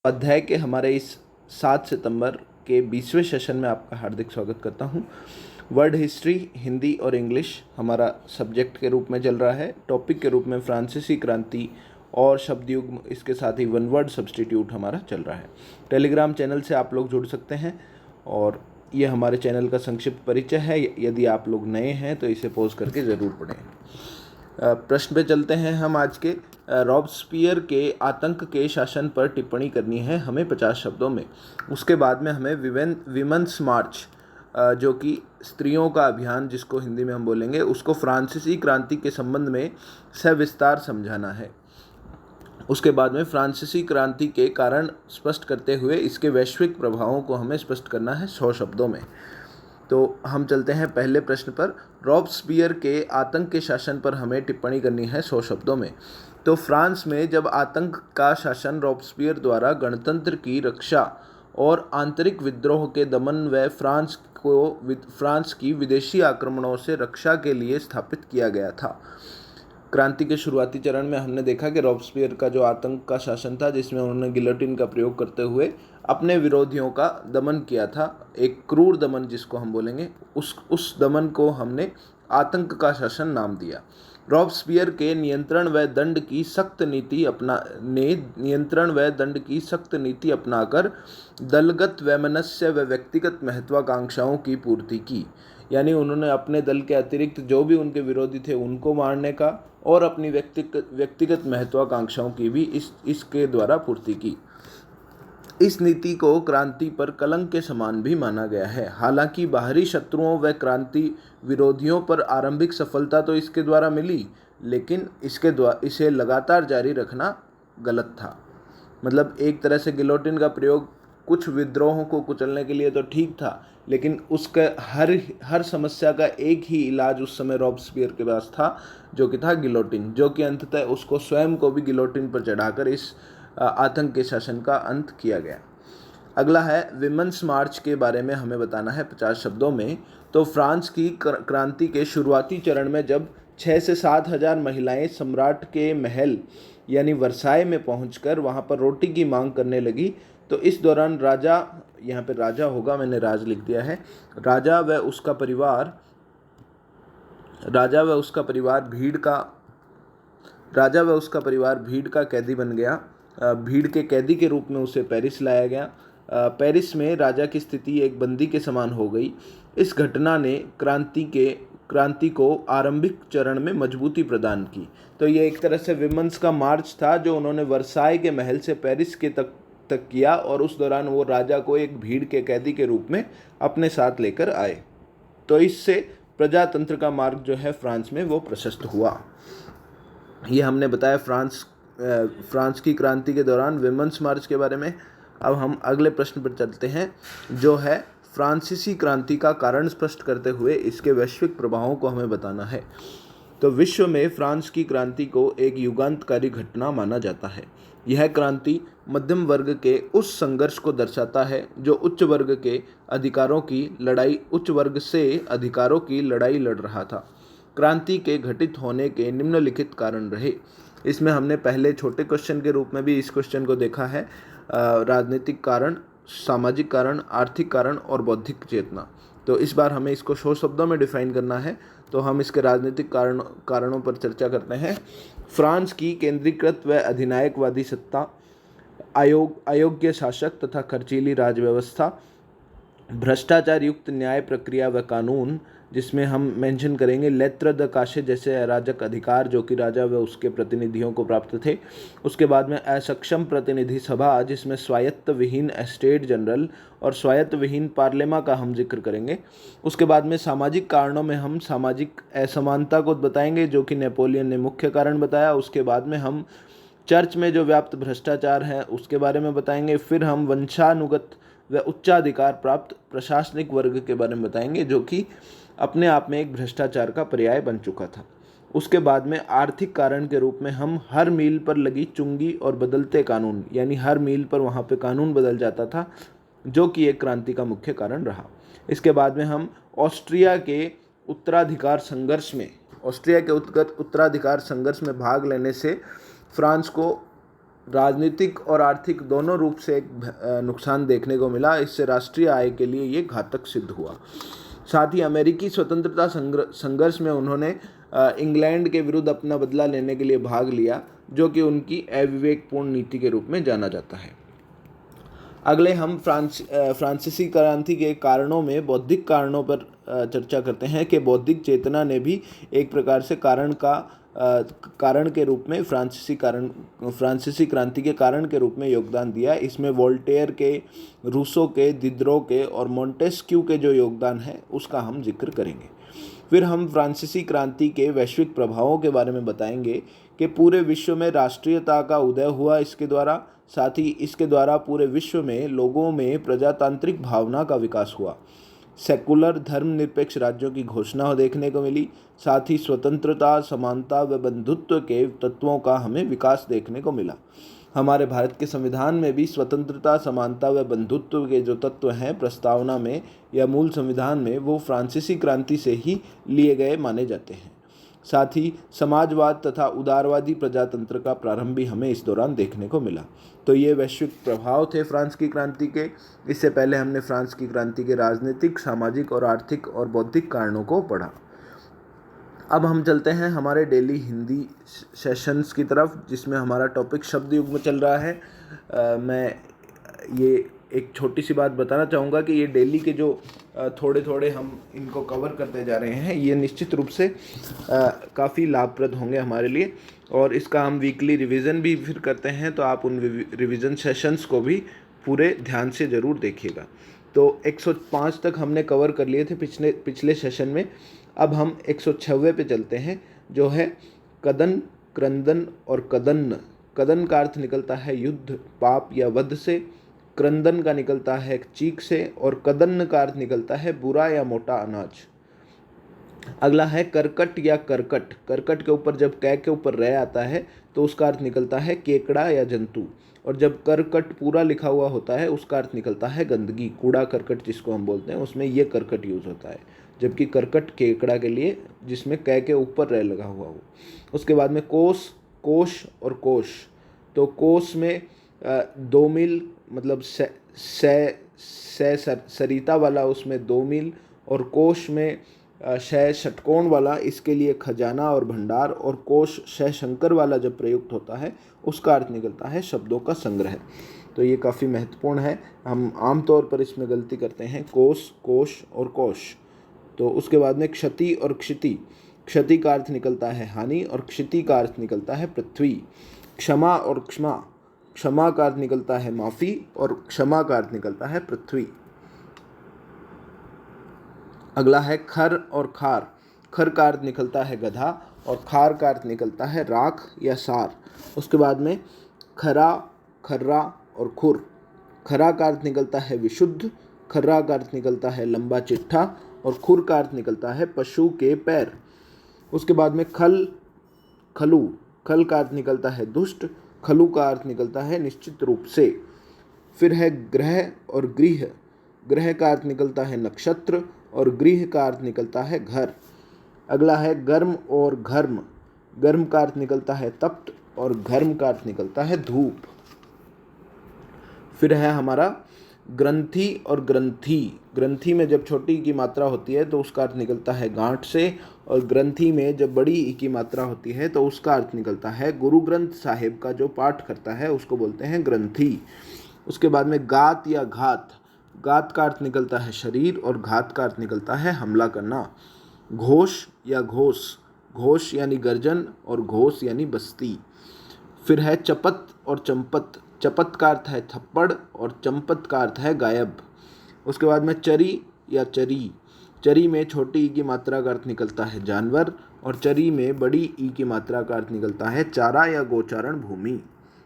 अध्याय के हमारे इस 7 सितंबर के 20वें सेशन में आपका हार्दिक स्वागत करता हूं। वर्ल्ड हिस्ट्री हिंदी और इंग्लिश हमारा सब्जेक्ट के रूप में चल रहा है। टॉपिक के रूप में फ्रांसीसी क्रांति और शब्दयुग्म, इसके साथ ही वन वर्ड सब्स्टिट्यूट हमारा चल रहा है। टेलीग्राम चैनल से आप लोग जुड़ सकते हैं और ये हमारे चैनल का संक्षिप्त परिचय है। यदि आप लोग नए हैं तो इसे पॉज करके ज़रूर पढ़ें। प्रश्न पे चलते हैं हम आज के। रॉबस्पियर के आतंक के शासन पर टिप्पणी करनी है हमें 50 शब्दों में। उसके बाद में हमें विमेंस मार्च, जो कि स्त्रियों का अभियान जिसको हिंदी में हम बोलेंगे, उसको फ्रांसीसी क्रांति के संबंध में सविस्तार समझाना है। उसके बाद में फ्रांसीसी क्रांति के कारण स्पष्ट करते हुए इसके वैश्विक प्रभावों को हमें स्पष्ट करना है 100 शब्दों में। तो हम चलते हैं पहले प्रश्न पर। रॉबस्पियर के आतंक के शासन पर हमें टिप्पणी करनी है 100 शब्दों में। तो फ्रांस में जब आतंक का शासन रॉबस्पियर द्वारा गणतंत्र की रक्षा और आंतरिक विद्रोह के दमन व फ्रांस की विदेशी आक्रमणों से रक्षा के लिए स्थापित किया गया था। क्रांति के शुरुआती चरण में हमने देखा कि रॉबस्पियर का जो आतंक का शासन था, जिसमें उन्होंने गिलोटिन का प्रयोग करते हुए अपने विरोधियों का दमन किया था, एक क्रूर दमन जिसको हम बोलेंगे, उस दमन को हमने आतंक का शासन नाम दिया। रॉबस्पियर के नियंत्रण व दंड की सख्त नीति अपनाकर दलगत वैमनस्य व व्यक्तिगत महत्वाकांक्षाओं की पूर्ति की। यानी उन्होंने अपने दल के अतिरिक्त जो भी उनके विरोधी थे उनको मारने का और अपनी व्यक्तिगत महत्वाकांक्षाओं की भी इसके द्वारा पूर्ति की। इस नीति को क्रांति पर कलंक के समान भी माना गया है। हालांकि बाहरी शत्रुओं व क्रांति विरोधियों पर आरंभिक सफलता तो इसके द्वारा मिली, लेकिन इसे लगातार जारी रखना गलत था। मतलब एक तरह से गिलोटिन का प्रयोग कुछ विद्रोहों को कुचलने के लिए तो ठीक था, लेकिन उसके हर समस्या का एक ही इलाज उस समय रॉबस्पियर के पास था, जो कि था गिलोटिन, जो कि अंततः उसको स्वयं को भी गिलोटिन पर चढ़ाकर इस आतंक के शासन का अंत किया गया। अगला है विमेंस मार्च के बारे में हमें बताना है 50 शब्दों में। तो फ्रांस की क्रांति के शुरुआती चरण में जब 6 से 7 हज़ार महिलाएं सम्राट के महल यानी वर्साय में पहुंचकर वहां पर रोटी की मांग करने लगी, तो इस दौरान राजा, यहाँ पे राजा होगा, मैंने राज लिख दिया है, राजा व उसका परिवार भीड़ का कैदी बन गया। भीड़ के कैदी के रूप में उसे पेरिस लाया गया। पेरिस में राजा की स्थिति एक बंदी के समान हो गई। इस घटना ने क्रांति को आरंभिक चरण में मजबूती प्रदान की। तो ये एक तरह से विमेंस का मार्च था जो उन्होंने वर्साय के महल से पेरिस के तक किया, और उस दौरान वो राजा को एक भीड़ के कैदी के रूप में अपने साथ लेकर आए। तो इससे प्रजातंत्र का मार्ग जो है फ्रांस में वो प्रशस्त हुआ। ये हमने बताया फ्रांस की क्रांति के दौरान विमेंस मार्च के बारे में। अब हम अगले प्रश्न पर चलते हैं, जो है फ्रांसीसी क्रांति का कारण स्पष्ट करते हुए इसके वैश्विक प्रभावों को हमें बताना है। तो विश्व में फ्रांस की क्रांति को एक युगांतकारी घटना माना जाता है। यह क्रांति मध्यम वर्ग के उस संघर्ष को दर्शाता है जो उच्च वर्ग से अधिकारों की लड़ाई लड़ रहा था। क्रांति के घटित होने के निम्नलिखित कारण रहे। इसमें हमने पहले छोटे क्वेश्चन के रूप में भी इस क्वेश्चन को देखा है। राजनीतिक कारण, सामाजिक कारण, आर्थिक कारण और बौद्धिक चेतना। तो इस बार हमें इसको 100 शब्दों में डिफाइन करना है। तो हम इसके राजनीतिक कारणों पर चर्चा करते हैं। फ्रांस की केंद्रीकृत व अधिनायकवादी सत्ता, अयोग्य शासक तथा खर्चीली राज व्यवस्था, भ्रष्टाचार युक्त न्याय प्रक्रिया व कानून, जिसमें हम मेंशन करेंगे लेत्र द काशे जैसे अराजक अधिकार जो कि राजा व उसके प्रतिनिधियों को प्राप्त थे। उसके बाद में असक्षम प्रतिनिधि सभा, जिसमें स्वायत्त विहीन एस्टेट जनरल और स्वायत्त विहीन पार्लियामा का हम जिक्र करेंगे। उसके बाद में सामाजिक कारणों में हम सामाजिक असमानता को बताएंगे, जो कि नेपोलियन ने मुख्य कारण बताया। उसके बाद में हम चर्च में जो व्याप्त भ्रष्टाचार है उसके बारे में बताएंगे। फिर हम वंशानुगत व उच्चाधिकार प्राप्त प्रशासनिक वर्ग के बारे में बताएंगे, जो कि अपने आप में एक भ्रष्टाचार का पर्याय बन चुका था। उसके बाद में आर्थिक कारण के रूप में हम हर मील पर लगी चुंगी और बदलते कानून, यानी हर मील पर वहाँ पे कानून बदल जाता था, जो कि एक क्रांति का मुख्य कारण रहा। इसके बाद में हम ऑस्ट्रिया के उत्तराधिकार संघर्ष में भाग लेने से फ्रांस को राजनीतिक और आर्थिक दोनों रूप से एक नुकसान देखने को मिला। इससे राष्ट्रीय आय के लिए ये घातक सिद्ध हुआ। साथ ही अमेरिकी स्वतंत्रता संघर्ष में उन्होंने इंग्लैंड के विरुद्ध अपना बदला लेने के लिए भाग लिया, जो कि उनकी अविवेकपूर्ण नीति के रूप में जाना जाता है। अगले हम फ्रांसीसी क्रांति के कारणों में बौद्धिक कारणों पर चर्चा करते हैं कि बौद्धिक चेतना ने भी एक प्रकार से कारण के रूप में फ्रांसीसी क्रांति के कारण के रूप में योगदान दिया। इसमें वोल्टेयर के, रूसो के, दिदरो के और मोंटेस्क्यू के जो योगदान है उसका हम जिक्र करेंगे। फिर हम फ्रांसीसी क्रांति के वैश्विक प्रभावों के बारे में बताएंगे कि पूरे विश्व में राष्ट्रीयता का उदय हुआ इसके द्वारा। साथ ही इसके द्वारा पूरे विश्व में लोगों में प्रजातांत्रिक भावना का विकास हुआ। सेकुलर धर्मनिरपेक्ष राज्यों की घोषणा देखने को मिली। साथ ही स्वतंत्रता, समानता व बंधुत्व के तत्वों का हमें विकास देखने को मिला। हमारे भारत के संविधान में भी स्वतंत्रता, समानता व बंधुत्व के जो तत्व हैं प्रस्तावना में या मूल संविधान में, वो फ्रांसीसी क्रांति से ही लिए गए माने जाते हैं। साथ ही समाजवाद तथा उदारवादी प्रजातंत्र का प्रारंभ भी हमें इस दौरान देखने को मिला। तो ये वैश्विक प्रभाव थे फ्रांस की क्रांति के। इससे पहले हमने फ्रांस की क्रांति के राजनीतिक, सामाजिक और आर्थिक और बौद्धिक कारणों को पढ़ा। अब हम चलते हैं हमारे डेली हिंदी सेशंस की तरफ, जिसमें हमारा टॉपिक शब्द युग में चल रहा है। मैं ये एक छोटी सी बात बताना चाहूँगा कि ये डेली के जो थोड़े थोड़े हम इनको कवर करते जा रहे हैं, ये निश्चित रूप से काफ़ी लाभप्रद होंगे हमारे लिए। और इसका हम वीकली रिवीजन भी फिर करते हैं, तो आप उन रिवीजन सेशंस को भी पूरे ध्यान से ज़रूर देखिएगा। तो 105 तक हमने कवर कर लिए थे पिछले सेशन में। अब हम 106वें पे चलते हैं, जो है कदन, क्रंदन और कदन्न। कदन का अर्थ निकलता है युद्ध, पाप या वध से। क्रंदन का निकलता है चीख से। और कदन्न का अर्थ निकलता है बुरा या मोटा अनाज। अगला है करकट या करकट। करकट के ऊपर जब कै के ऊपर रह आता है तो उसका अर्थ निकलता है केकड़ा या जंतु। और जब करकट पूरा लिखा हुआ होता है उसका अर्थ निकलता है गंदगी, कूड़ा करकट जिसको हम बोलते हैं, उसमें ये करकट यूज़ होता है। जबकि करकट केकड़ा के लिए जिसमें कै के ऊपर रह लगा हुआ हो। उसके बाद में कोस, कोश और कोश। तो कोस में 2 मील मतलब सरिता वाला, उसमें 2 मील। और कोश में शय षटकोण वाला, इसके लिए खजाना और भंडार। और कोश शय शंकर वाला जब प्रयुक्त होता है उसका अर्थ निकलता है शब्दों का संग्रह। तो ये काफ़ी महत्वपूर्ण है। हम आमतौर पर इसमें गलती करते हैं, कोस, कोश और कोश। तो उसके बाद में क्षति और क्षिति। क्षति का अर्थ निकलता है हानि और क्षिति का अर्थ निकलता है पृथ्वी। क्षमा और क्षमा। क्षमा का अर्थ निकलता है माफ़ी और क्षमा का अर्थ निकलता है पृथ्वी। अगला है खर और खार। खर का अर्थ निकलता है गधा और खार का अर्थ निकलता है राख या सार। उसके बाद में खरा, खर्रा और खुर। खरा का अर्थ निकलता है विशुद्ध, खर्रा का अर्थ निकलता है लंबा चिट्ठा और खुर का अर्थ निकलता है पशु के पैर। उसके बाद में खल, खलू। खल का अर्थ निकलता है दुष्ट, खलू का अर्थ निकलता है निश्चित रूप से। फिर है ग्रह और गृह। ग्रह का अर्थ निकलता है नक्षत्र और गृह का अर्थ निकलता है घर। अगला है गर्म और घर्म। गर्म का अर्थ निकलता है तप्त और घर्म का अर्थ निकलता है धूप। फिर है हमारा ग्रंथि और ग्रंथी। ग्रंथि में जब छोटी ई की मात्रा होती है तो उसका अर्थ निकलता है गांठ से। और ग्रंथि में जब बड़ी ई की मात्रा होती है तो उसका अर्थ निकलता है गुरु ग्रंथ साहिब का जो पाठ करता है उसको बोलते हैं ग्रंथी। उसके बाद में गात या घात। गात का अर्थ निकलता है शरीर और घात का अर्थ निकलता है हमला करना। घोष या घोष। घोष यानी गर्जन और घोष यानी बस्ती। फिर है चपत और चंपत। चपत का अर्थ है थप्पड़ और चंपत का अर्थ है गायब। उसके बाद में चरी या चरी। चरी में छोटी ई की मात्रा का अर्थ निकलता है जानवर और चरी में बड़ी ई की मात्रा का अर्थ निकलता है चारा या गोचारण भूमि।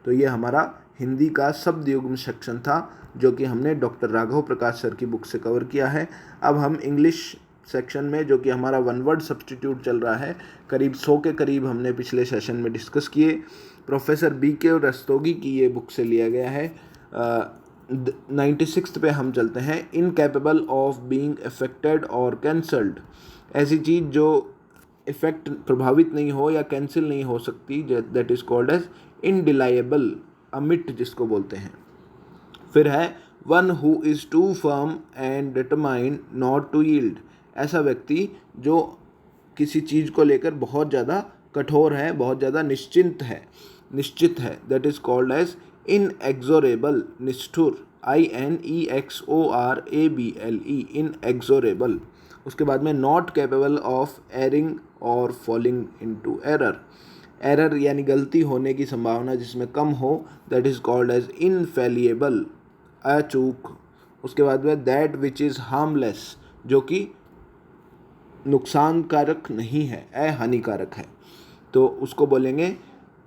तो ये हमारा हिंदी का शब्द युग्म सेक्शन था, जो कि हमने डॉक्टर राघव प्रकाश सर की बुक से कवर किया है। अब हम इंग्लिश सेक्शन में, जो कि हमारा 1 वर्ड सब्स्टिट्यूट चल रहा है, करीब 100 के करीब हमने पिछले सेशन में डिस्कस किए। प्रोफेसर BK और रस्तोगी की ये बुक से लिया गया है। 96 पे हम चलते हैं। इनकैपेबल ऑफ बीइंग अफेक्टेड और कैंसल्ड। ऐसी चीज़ जो इफेक्ट प्रभावित नहीं हो या कैंसिल नहीं हो सकती, that is called as indelible. अमिट जिसको बोलते हैं। फिर है one who is too firm and determined not to yield, ऐसा व्यक्ति जो किसी चीज़ को लेकर बहुत ज़्यादा कठोर है, बहुत ज़्यादा निश्चित है, दैट इज़ कॉल्ड एज इनएक्सोरेबल, निष्ठुर, INEXORABLE, इनएक्सोरेबल। उसके बाद में नॉट कैपेबल ऑफ एरिंग और फॉलिंग इनटू एरर यानी गलती होने की संभावना जिसमें कम हो, दैट इज़ कॉल्ड एज इनफेलिएबल, अचूक। उसके बाद में दैट विच इज़ हार्मलेस, जो कि नुकसानकारक नहीं है, हानिकारक है, तो उसको बोलेंगे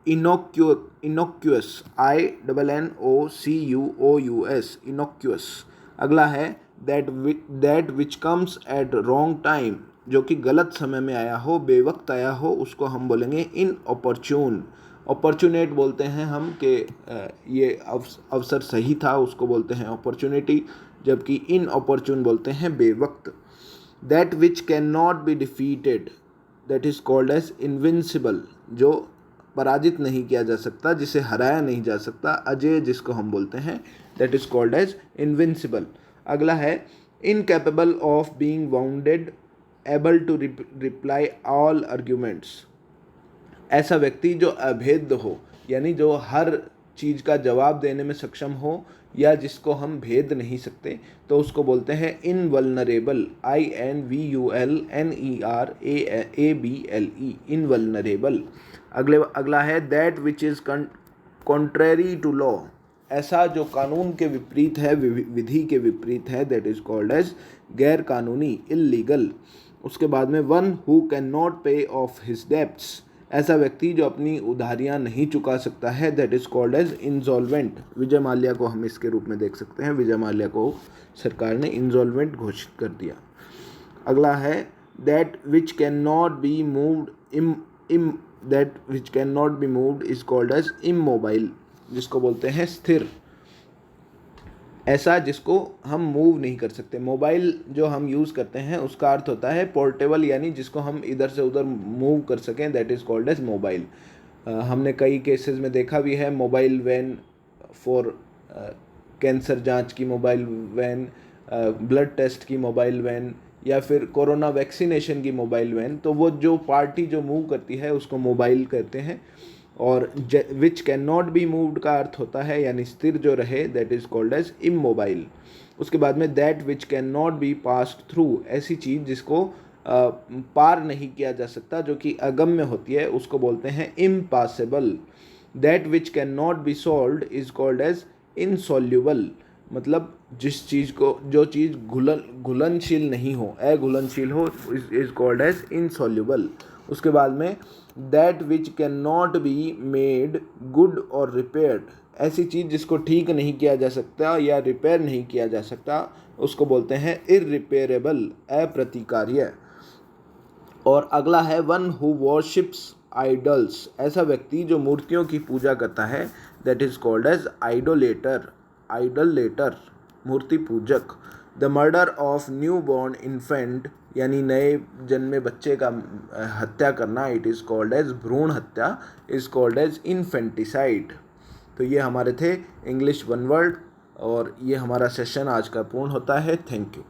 इनोक्यूअस, INNOCUOUS, इनोक्यूअस। अगला है that which comes at wrong time, जो कि गलत समय में आया हो, बेवक्त आया हो, उसको हम बोलेंगे इनऑपर्चून। अपॉर्चुनेट बोलते हैं हम कि ये अवसर सही था, उसको बोलते हैं अपॉर्चुनिटी, जबकि इनऑपर्चून बोलते हैं बेवक्त। That which can not be defeated, that is called as invincible, जो पराजित नहीं किया जा सकता, जिसे हराया नहीं जा सकता, अजय जिसको हम बोलते हैं, that is called as invincible. अगला है incapable of being wounded, able to reply all arguments, ऐसा व्यक्ति जो अभेद्य हो, यानी जो हर चीज़ का जवाब देने में सक्षम हो या जिसको हम भेद नहीं सकते, तो उसको बोलते हैं इनवल्नरेबल, INVULNERABLE, इनवल्नरेबल। अगला है that which is contrary to law, ऐसा जो कानून के विपरीत है, विधि के विपरीत है, दैट इज़ कॉल्ड एज गैर कानूनी, इल्लीगल। उसके बाद में one who can not pay off his debts, ऐसा व्यक्ति जो अपनी उधारियां नहीं चुका सकता है, that is called as insolvent. Vijay Mallya को हम इसके रूप में देख सकते हैं, विजय माल्या को सरकार ने इंसॉल्वेंट घोषित कर दिया। अगला है that which can not be moved is called as immobile, जिसको बोलते हैं स्थिर, ऐसा जिसको हम मूव नहीं कर सकते। मोबाइल जो हम यूज़ करते हैं उसका अर्थ होता है पोर्टेबल, यानी जिसको हम इधर से उधर मूव कर सकें, that is called as mobile. हमने कई केसेस में देखा भी है, मोबाइल वैन फॉर कैंसर जांच की मोबाइल वैन, ब्लड टेस्ट की मोबाइल वैन, या फिर कोरोना वैक्सीनेशन की मोबाइल वैन, तो वो जो पार्टी जो मूव करती है उसको मोबाइल कहते हैं। और which can not be moved का अर्थ होता है यानी स्थिर जो रहे, that is called as immobile. उसके बाद में that which can not be passed through, ऐसी चीज़ जिसको पार नहीं किया जा सकता, जो कि अगम्य होती है, उसको बोलते हैं impossible. That which can not be solved is called as insoluble, मतलब जिस चीज़ को, जो चीज़ घुलनशील नहीं हो, अघुलनशील हो, इज कॉल्ड एज इनसॉल्यूबल। उसके बाद में that which can not be made good और रिपेयर्ड, ऐसी चीज़ जिसको ठीक नहीं किया जा सकता या रिपेयर नहीं किया जा सकता, उसको बोलते हैं इररिपेयरेबल, अप्रतिकार्य। और अगला है वन हु वर्शिप्स आइडल्स, ऐसा व्यक्ति जो मूर्तियों की पूजा करता है, that is called as idolater, मूर्ति पूजक। The murder of new born infant, यानी नए जन्मे बच्चे का हत्या करना, इट इज़ कॉल्ड एज भ्रूण हत्या, इज़ कॉल्ड एज इन्फेंटिसाइड। तो ये हमारे थे इंग्लिश वन वर्ड, और ये हमारा सेशन आज का पूर्ण होता है। Thank you.